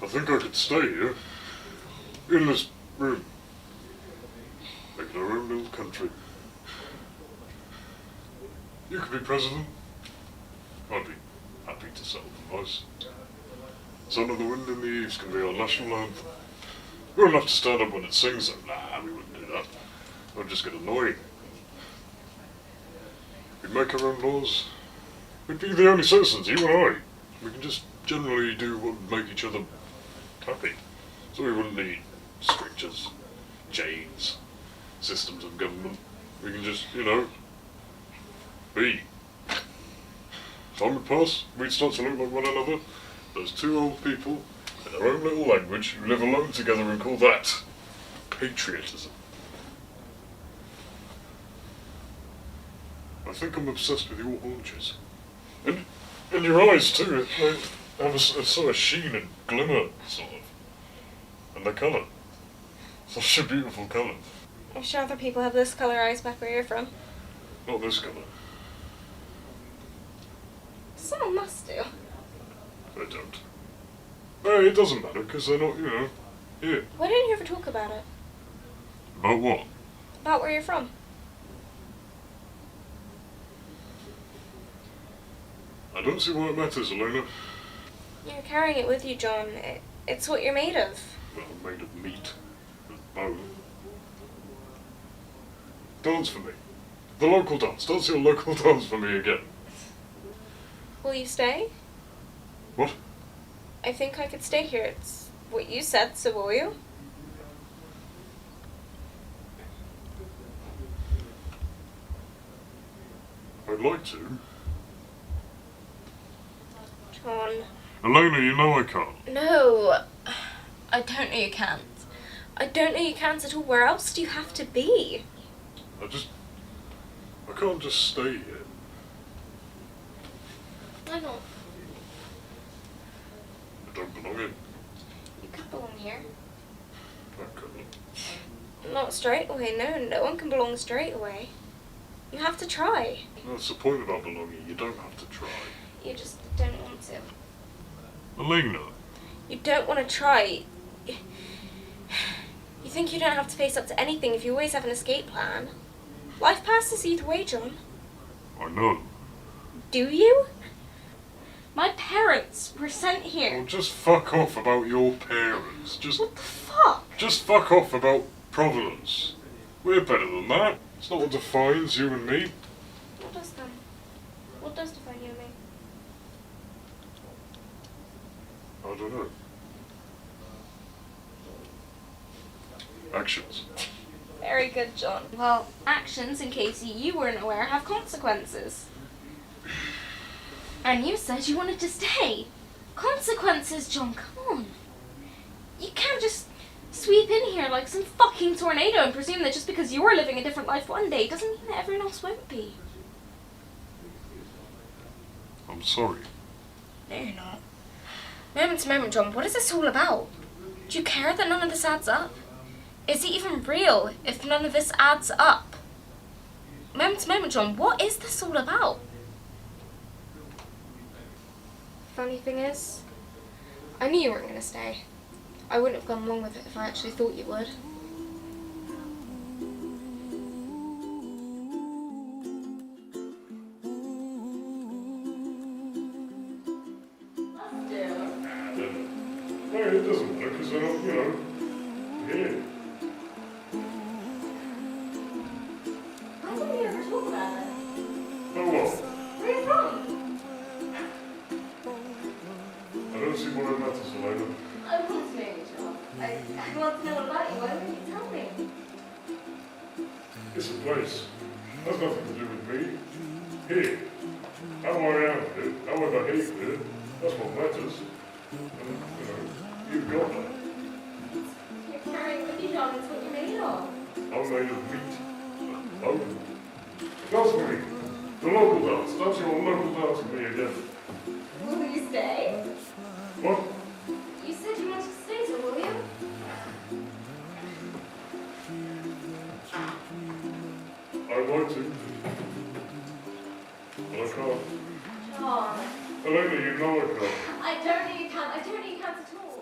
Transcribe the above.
I think I could stay here, in this room, making our own little country. You could be president. I'd be happy to settle the voice. Sound of the Wind in the Eaves can be our national anthem. We wouldn't have to stand up when it sings though. Nah, we wouldn't do that. It would just get annoying. We'd make our own laws. We'd be the only citizens, you and I. We can just generally do what would make each other happy. So we wouldn't need strictures, chains, systems of government. We can just, be. Time would pass, we'd start to look like one another. Those two old people in their own little language who live alone together and call that patriotism. I think I'm obsessed with your haunches. And your eyes too. They have a sort of sheen and glimmer, sort of. And the colour. Such a beautiful colour. I'm sure other people have this colour eyes back where you're from. Not this colour. Someone must do. They don't. No, it doesn't matter, because they're not, here. Why didn't you ever talk about it? About what? About where you're from. I don't see why it matters, Elena. You're carrying it with you, John. It's what you're made of. Well, I'm made of meat and bone. Dance for me. The local dance. Dance your local dance for me again. Will you stay? What? I think I could stay here. It's what you said, so will you? I'd like to. John. Elena, you know I can't. No. I don't know you can't. I don't know you can't at all. Where else do you have to be? I can't just stay here. Why not? I don't belong in. You could belong here. I couldn't. Not straight away, no. No one can belong straight away. You have to try. That's the point about belonging. You don't have to try. You just don't want to. Elena. You don't want to try. You think you don't have to face up to anything if you always have an escape plan. Life passes either way, John. I know. Do you? My parents were sent here. Well, just fuck off about your parents. What the fuck? Just fuck off about Providence. We're better than that. It's not what defines you and me. What does then? What does define you and me? I don't know. Actions. Very good, John. Well, actions, in case you weren't aware, have consequences. And you said you wanted to stay. Consequences, John, come on. You can't just sweep in here like some fucking tornado and presume that just because you're living a different life one day doesn't mean that everyone else won't be. I'm sorry. No, you're not. Moment to moment, John, what is this all about? Do you care that none of this adds up? Is it even real if none of this adds up? Moment to moment, John, what is this all about? Funny thing is, I knew you weren't going to stay. I wouldn't have gone along with it if I actually thought you would. it doesn't matter because they're not, here. Why don't we ever talk about it? Oh what? Where are you from? I don't see why it matters, Elena. I want to know you, John. I want to know all about you. Why won't you tell me? It's a place. Has nothing to do with me. Here. How I am here, how I behave here, that's what matters. And, you've got that. You're carrying with you, John. It's what you're made of. I'm made of meat. Bone. Dance with me. The local dance. Dance your local dance with me again. Will you stay? What? You said you wanted to stay, so will you? I'd like to. But I can't. John. Elena, you know I can't. I don't know you can't. I don't know you can't at all.